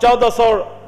1400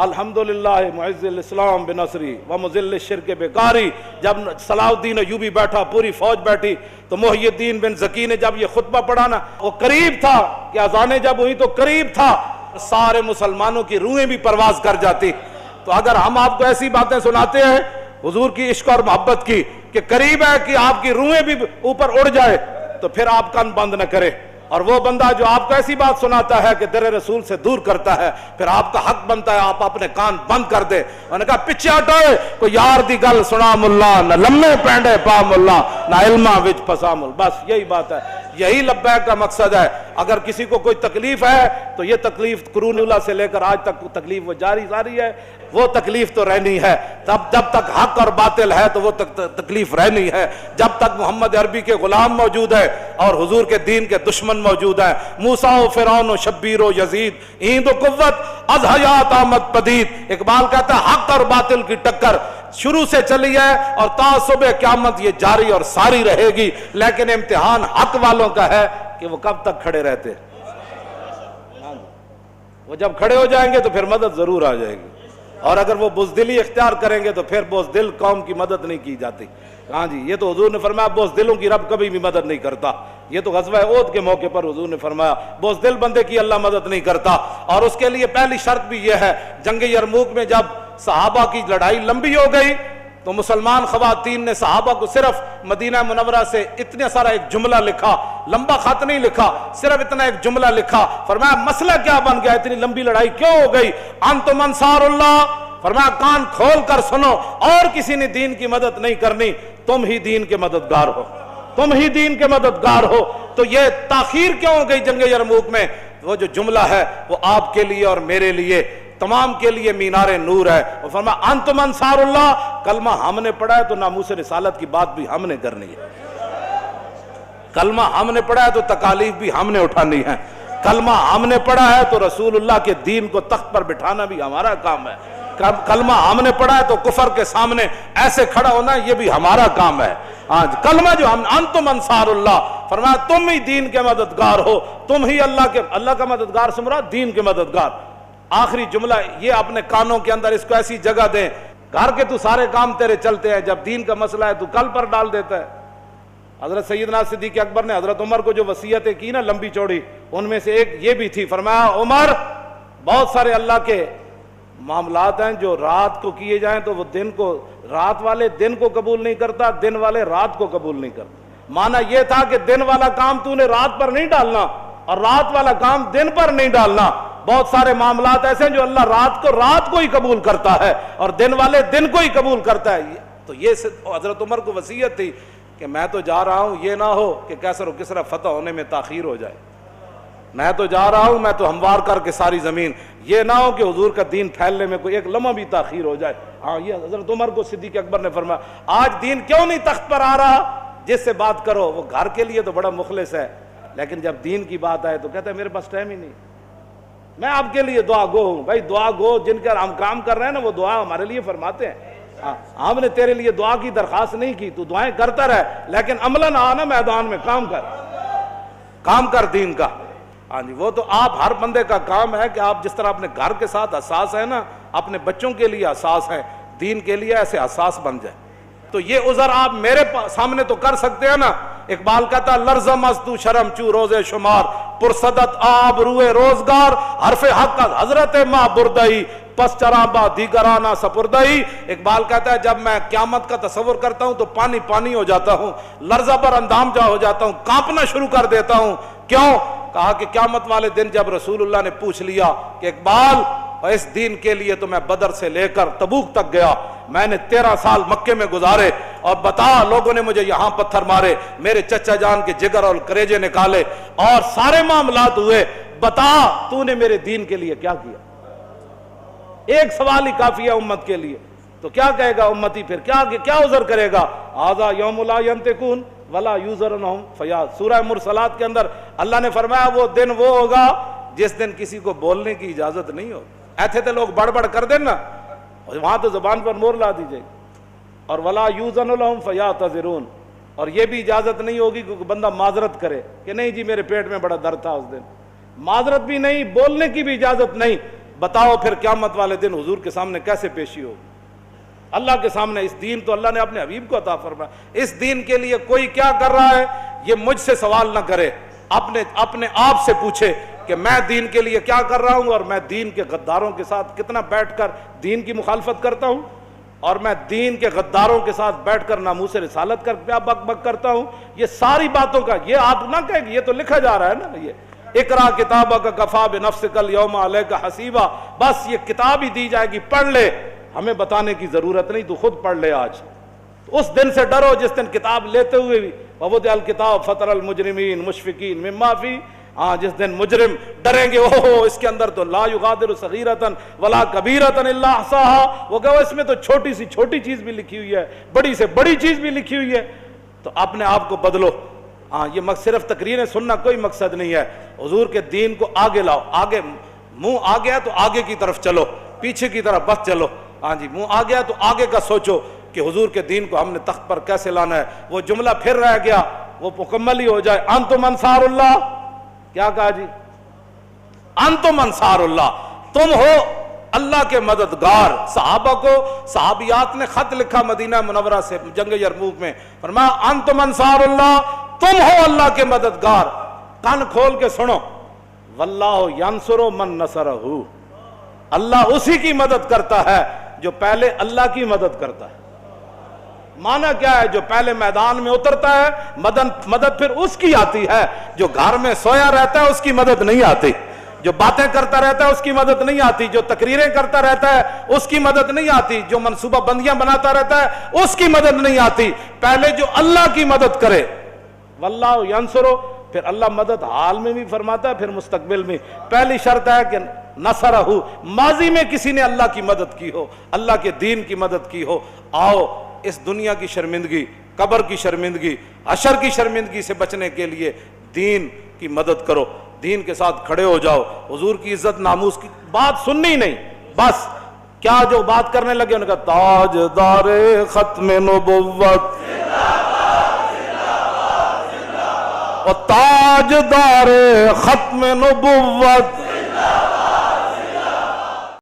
الحمدللہ معز الاسلام بنصری و مذل الشرک بکاری. جب صلاح الدین ایوبی بیٹھا، پوری فوج بیٹھی، تو محی الدین بن زکی نے جب یہ خطبہ پڑھا نا، وہ قریب تھا کہ اذانیں جب ہوئی تو قریب تھا سارے مسلمانوں کی روحیں بھی پرواز کر جاتی. تو اگر ہم آپ کو ایسی باتیں سناتے ہیں حضور کی عشق اور محبت کی کہ قریب ہے کہ آپ کی روحیں بھی اوپر اڑ جائے، تو پھر آپ کان بند نہ کرے. اور وہ بندہ جو آپ کو ایسی بات سناتا ہے کہ در رسول سے دور کرتا ہے، پھر آپ کا حق بنتا ہے آپ اپنے کان بند کر دے. انہوں نے کہا پیچھے ہٹوئے، کوئی یار دی گل سنا ملا، نہ لمے پینڈے پا ملا، نہ علمہ وچ پسا مل. بس یہی بات ہے، یہی لبیک کا مقصد ہے. اگر کسی کو کوئی تکلیف ہے تو یہ تکلیف قرون اولیٰ سے لے کر آج تک تکلیف وہ جاری ہے، وہ تکلیف تو رہنی ہے. جب تک حق اور باطل ہے تو وہ تکلیف رہنی ہے. جب تک محمد عربی کے غلام موجود ہے اور حضور کے دین کے دشمن موجود ہیں، موسیٰ و فرعون و شبیر و یزید، ایند و قوت از حیات آمد پدید. اقبال کہتا ہے حق اور باطل کی ٹکر شروع سے چلی ہے اور تا صبح قیامت یہ جاری اور ساری رہے گی. لیکن امتحان حق والوں کا ہے کہ وہ کب تک کھڑے رہتے. وہ جب کھڑے ہو جائیں گے تو پھر مدد ضرور آ جائے گی، اور اگر وہ بزدلی اختیار کریں گے تو پھر بزدل قوم کی مدد نہیں کی جاتی. ہاں جی، یہ تو حضور نے فرمایا بزدلوں کی رب کبھی بھی مدد نہیں کرتا. یہ تو غزوہ احد کے موقع پر حضور نے فرمایا بزدل بندے کی اللہ مدد نہیں کرتا. اور اس کے لیے پہلی شرط بھی یہ ہے، جنگ یرموک میں جب صحابہ کی لڑائی لمبی ہو گئی تو مسلمان خواتین نے صحابہ کو صرف مدینہ منورہ سے اتنا سارا ایک جملہ لکھا، لمبا خط نہیں لکھا، صرف اتنا ایک جملہ لکھا. فرمایا مسئلہ کیا بن گیا، اتنی لمبی لڑائی کیوں ہو گئی؟ انتم انصار اللہ. فرمایا کان کھول کر سنو، اور کسی نے دین کی مدد نہیں کرنی، تم ہی دین کے مددگار ہو، تم ہی دین کے مددگار ہو. تو یہ تاخیر کیوں ہو گئی جنگ یرموک میں؟ وہ جو جملہ ہے وہ آپ کے لیے اور میرے لیے تمام کے لیے مینار نور ہے. وہ فرمایا انتم انصار اللہ. کلمہ ہم نے پڑھا ہے تو ناموس رسالت کی بات بھی ہم نے کرنی ہے. کلمہ ہم نے پڑھا ہے تو تکالیف بھی ہم نے اٹھانی ہے. کلمہ ہم نے پڑھا ہے تو رسول اللہ کے دین کو تخت پر بٹھانا بھی ہمارا کام ہے. کلمہ ہم نے پڑھا ہے تو کفر کے سامنے ایسے کھڑا ہونا یہ بھی ہمارا کام ہے. آج کلمہ جو ہم انتم انصار اللہ، فرمایا تم ہی دین کے مددگار ہو، تم ہی اللہ کا مددگار سے مراد دین کے مددگار. آخری جملہ یہ اپنے کانوں کے اندر اس کو ایسی جگہ دیں، گھر کے تو سارے کام تیرے چلتے ہیں، جب دین کا مسئلہ ہے تو کل پر ڈال دیتا ہے. حضرت سیدنا صدیق اکبر نے حضرت عمر کو جو وصیتیں کی نا لمبی چوڑی، ان میں سے ایک یہ بھی تھی. فرمایا عمر بہت سارے اللہ کے معاملات ہیں جو رات کو کیے جائیں تو وہ دن کو، رات والے دن کو قبول نہیں کرتا، دن والے رات کو قبول نہیں کرتا. معنی یہ تھا کہ دن والا کام تو نے رات پر نہیں ڈالنا اور رات والا کام دن پر نہیں ڈالنا. بہت سارے معاملات ایسے ہیں جو اللہ رات کو ہی قبول کرتا ہے اور دن والے دن کو ہی قبول کرتا ہے. تو یہ حضرت عمر کو وصیت تھی کہ میں تو جا رہا ہوں، یہ نہ ہو کہ کیسر و کسرا فتح ہونے میں تاخیر ہو جائے. میں تو جا رہا ہوں، میں تو ہموار کر کے ساری زمین، یہ نہ ہو کہ حضور کا دین پھیلنے میں کوئی ایک لمحہ بھی تاخیر ہو جائے. ہاں یہ حضرت عمر کو صدیق اکبر نے فرمایا آج دین کیوں نہیں تخت پر آ رہا؟ جس سے بات کرو وہ گھر کے لیے تو بڑا مخلص ہے، لیکن جب دین کی بات آئے تو کہتا ہے میرے پاس ٹائم ہی نہیں. میں آپ کے لیے دعا گو ہوں. بھائی دعا گو جن کا ہم کام کر رہے ہیں نا وہ دعا ہمارے لیے فرماتے ہیں. ہم نے تیرے لیے دعا کی درخواست نہیں کی، تو دعائیں کرتا رہے لیکن عملاً آنا میدان میں کام کر دین کا. ہاں جی، وہ تو آپ ہر بندے کا کام ہے کہ آپ جس طرح اپنے گھر کے ساتھ حساس ہے نا، اپنے بچوں کے لیے حساس ہیں، دین کے لیے ایسے حساس بن جائے. تو یہ عذر آپ میرے سامنے تو کر سکتے ہیں نا. اقبال کہتا لرزم از تو شرم چو روزے شمار، پرصدت آب روئے روزگار، حرف حق از حضرت ماں بردئی، پس چراں با دیگرانہ سپردئی. اقبال کہتا ہے جب میں قیامت کا تصور کرتا ہوں تو پانی ہو جاتا ہوں، لرزہ پر اندام جا ہو جاتا ہوں، کانپنا شروع کر دیتا ہوں. کیوں؟ کہا کہ قیامت والے دن جب رسول اللہ نے پوچھ لیا کہ اقبال اس دین کے لیے تو میں بدر سے لے کر تبوک تک گیا، میں نے 13 سال مکے میں گزارے، اور بتا لوگوں نے مجھے یہاں پتھر مارے، میرے چچا جان کے جگر اور کریجے نکالے اور سارے معاملات ہوئے، بتا تو نے میرے دین کے لیے کیا کیا؟ ایک سوال ہی کافی ہے امت کے لیے. تو کیا کہے گا امتی؟ پھر کیا عذر کرے گا؟ آذا یوم لا ینطقون ولا یوزرنہم فیاض. سورہ مرسلات کے اندر اللہ نے فرمایا وہ دن وہ ہوگا جس دن کسی کو بولنے کی اجازت نہیں ہوگی. ایسے تو لوگ بڑھ کر دیں نا، وہاں تو زبان پر مور لا دیجئے. اور ولا یوزن لہم فیعتذرون، اور یہ بھی اجازت نہیں ہوگی کہ بندہ معذرت کرے کہ نہیں جی میرے پیٹ میں بڑا درد تھا اس دن. معذرت بھی نہیں، بولنے کی بھی اجازت نہیں. بتاؤ پھر قیامت والے دن حضور کے سامنے کیسے پیشی ہو؟ اللہ کے سامنے اس دین تو اللہ نے اپنے حبیب کو عطا فرمایا، اس دین کے لیے کوئی کیا کر رہا ہے یہ مجھ سے سوال نہ کرے، اپنے آپ سے پوچھے کہ میں دین کے لیے کیا کر رہا ہوں، اور میں دین کے غداروں کے ساتھ کتنا بیٹھ کر دین کی مخالفت کرتا ہوں، اور میں دین کے غداروں کے ساتھ بیٹھ کر ناموس رسالت کر کیا بک بک کرتا ہوں۔ یہ ساری باتوں کا یہ آپ نہ کہیں گے، یہ تو لکھا جا رہا ہے نا، یہ اقرا کتابک کفا بنفسک الیوم علیک حسیبا، بس یہ کتاب ہی دی جائے گی، پڑھ لے، ہمیں بتانے کی ضرورت نہیں، تو خود پڑھ لے۔ آج اس دن سے ڈرو جس دن کتاب لیتے ہوئے بھی ووضع الکتاب فتری المجرمین مشفقین مما فیہ، جس دن مجرم ڈریں گے اوہ اس کے اندر تو لا یغادر صغیرۃ ولا کبیرۃ الا احصاها، وہ کہ اس میں تو چھوٹی سی چھوٹی چیز بھی لکھی ہوئی ہے، بڑی سے بڑی چیز بھی لکھی ہوئی ہے۔ تو اپنے آپ کو بدلو۔ یہ صرف تقریریں سننا کوئی مقصد نہیں ہے، حضور کے دین کو آگے لاؤ، آگے منہ آ گیا تو آگے کی طرف چلو، پیچھے کی طرف بس چلو۔ منہ آ گیا تو آگے کا سوچو کہ حضور کے دین کو ہم نے تخت پر کیسے لانا ہے۔ وہ جملہ پھر رہ گیا، وہ مکمل ہی ہو جائے، انتم انصار اللہ، کیا کہا جی؟ انتم انصار اللہ، تم ہو اللہ کے مددگار۔ صحابہ کو صحابیات نے خط لکھا مدینہ منورہ سے جنگ یرموک میں، فرمایا انتم انصار اللہ، تم ہو اللہ کے مددگار۔ کان کھول کے سنو، واللہ ینصر من نصرہ، اللہ اسی کی مدد کرتا ہے جو پہلے اللہ کی مدد کرتا ہے۔ معنی کیا ہے؟ جو پہلے میدان میں اترتا ہے مدد پھر اس کی آتی ہے، جو گھر میں سویا رہتا ہے اس کی مدد نہیں آتی، جو باتیں کرتا رہتا ہے اس کی مدد نہیں آتی، جو تقریریں کرتا رہتا ہے اس کی مدد نہیں آتی، جو منصوبہ بندیاں بناتا رہتا ہے اس کی مدد نہیں آتی۔ پہلے جو اللہ کی مدد کرے، واللہ ینصرو، پھر اللہ مدد حال میں بھی فرماتا ہے، پھر مستقبل میں۔ پہلی شرط ہے کہ نصرہ، ماضی میں کسی نے اللہ کی مدد کی ہو، اللہ کے دین کی مدد کی ہو۔ آؤ اس دنیا کی شرمندگی، قبر کی شرمندگی، حشر کی شرمندگی سے بچنے کے لیے دین کی مدد کرو، دین کے ساتھ کھڑے ہو جاؤ۔ حضور کی عزت ناموس کی بات سننی نہیں، بس کیا جو بات کرنے لگے انہوں نے کہا تاجدار ختم نبوت اور تاجدار ختم نبوت